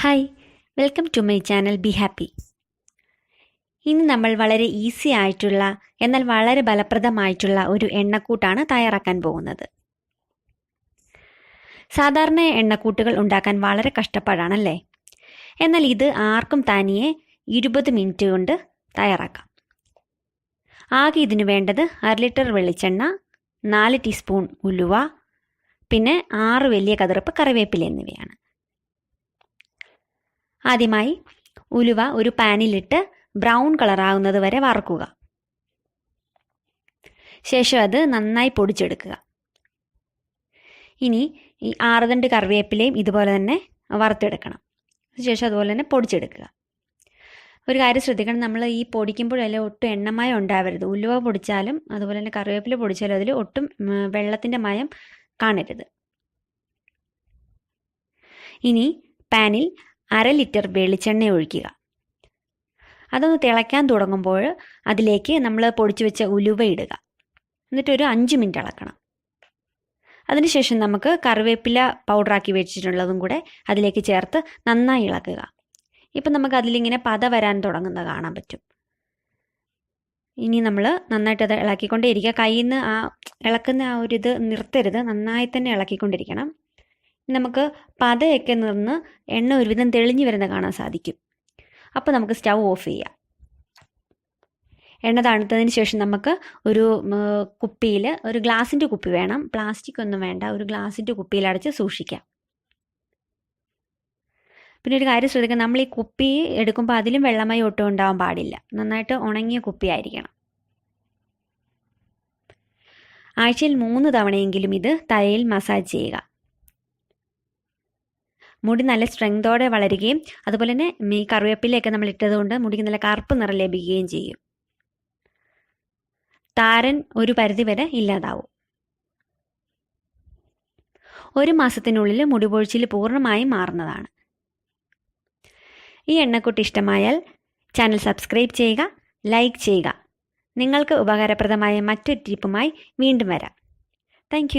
Hi, welcome to my channel be happy. ഇന്ന് നമ്മൾ വളരെ ഈസി ആയിട്ടുള്ള എന്നാൽ വളരെ ഫലപ്രദമായിട്ടുള്ള ഒരു എണ്ണക്കൂട്ടാണ് തയ്യാറാക്കാൻ പോകുന്നത്. സാധാരണ എണ്ണക്കൂട്ടുകൾ ഉണ്ടാക്കാൻ വളരെ കഷ്ടപ്പാടാണല്ലേ? എന്നാൽ ഇത് ആർക്കും തനിയെ 20 മിനിറ്റ് കൊണ്ട് തയ്യാറാക്കാം. ആകെ ഇതിന് വേണ്ടത് 1/2 ലിറ്റർ വെളിച്ചെണ്ണ, 4 ടീസ്പൂൺ ഉലുവ, പിന്നെ 6 വലിയ കതിർപ്പ് കറിവേപ്പില എന്നിവയാണ്. ആദ്യമായി ഉലുവ ഒരു പാനിലിട്ട് ബ്രൗൺ കളറാകുന്നത് വരെ വറുക്കുക. ശേഷം അത് നന്നായി പൊടിച്ചെടുക്കുക. ഇനി ഈ 6 തണ്ട് കറിവേപ്പിലയും ഇതുപോലെ തന്നെ വറുത്തെടുക്കണം. ശേഷം അതുപോലെ തന്നെ പൊടിച്ചെടുക്കുക. ഒരു കാര്യം ശ്രദ്ധിക്കണം, നമ്മൾ ഈ പൊടിക്കുമ്പോഴെല്ലാം ഒട്ടും എണ്ണമയം ഉണ്ടാവരുത്. ഉലുവ പൊടിച്ചാലും അതുപോലെ തന്നെ കറിവേപ്പില പൊടിച്ചാലും അതിൽ ഒട്ടും വെള്ളത്തിൻ്റെ മയം കാണരുത്. ഇനി പാനിൽ 1/2 ലിറ്റർ വെളിച്ചെണ്ണ ഒഴിക്കുക. അതൊന്ന് തിളയ്ക്കാൻ തുടങ്ങുമ്പോൾ അതിലേക്ക് നമ്മൾ പൊടിച്ചു വെച്ച ഉലുവ ഇടുക. എന്നിട്ടൊരു 5 മിനിറ്റ് ഇളക്കണം. അതിനുശേഷം നമുക്ക് കറിവേപ്പില പൗഡറാക്കി വെച്ചിട്ടുള്ളതും കൂടെ അതിലേക്ക് ചേർത്ത് നന്നായി ഇളക്കുക. ഇപ്പം നമുക്ക് അതിലിങ്ങനെ പത വരാൻ തുടങ്ങുന്നത് കാണാൻ പറ്റും. ഇനി നമ്മൾ നന്നായിട്ട് അത് ഇളക്കിക്കൊണ്ടേ ഇരിക്കുക. കയ്യിൽ നിന്ന് ഇളക്കുന്ന ഒരു ഇത് നിർത്തരുത്, നന്നായി തന്നെ ഇളക്കിക്കൊണ്ടിരിക്കണം. നമുക്ക് പതയൊക്കെ നിന്ന് എണ്ണ ഒരുവിധം തെളിഞ്ഞു വരുന്നത് കാണാൻ സാധിക്കും. അപ്പോൾ നമുക്ക് സ്റ്റൗ ഓഫ് ചെയ്യാം. എണ്ണ തണുത്തതിന് ശേഷം നമുക്ക് ഒരു കുപ്പിയിൽ, ഒരു ഗ്ലാസിൻ്റെ കുപ്പി വേണം, പ്ലാസ്റ്റിക് ഒന്നും വേണ്ട, ഒരു ഗ്ലാസിൻ്റെ കുപ്പിയിൽ അടച്ച് സൂക്ഷിക്കാം. പിന്നെ ഒരു കാര്യം ശ്രദ്ധിക്കുക, നമ്മൾ ഈ കുപ്പി എടുക്കുമ്പോൾ അതിലും വെള്ളമയം ഒട്ടും ഉണ്ടാവാൻ പാടില്ല. നന്നായിട്ട് ഉണങ്ങിയ കുപ്പി ആയിരിക്കണം. ആഴ്ചയിൽ 3 തവണയെങ്കിലും ഇത് തലയിൽ മസാജ് ചെയ്യുക. മുടി നല്ല സ്ട്രെങ്തോടെ വളരുകയും അതുപോലെ തന്നെ ഈ കറിവേപ്പിലയൊക്കെ നമ്മൾ ഇട്ടതുകൊണ്ട് മുടിക്ക് നല്ല കറുപ്പ് നിറം ലഭിക്കുകയും ചെയ്യും. താരൻ ഒരു പരിധിവരെ ഇല്ലാതാവും. 1 മാസത്തിനുള്ളിൽ മുടി പൊഴിച്ചിൽ പൂർണ്ണമായും മാറുന്നതാണ്. ഈ എണ്ണക്കൂട്ട് ഇഷ്ടമായാൽ ചാനൽ സബ്സ്ക്രൈബ് ചെയ്യുക, ലൈക്ക് ചെയ്യുക. നിങ്ങൾക്ക് ഉപകാരപ്രദമായ മറ്റൊരു ടിപ്പുമായി വീണ്ടും വരാം. താങ്ക്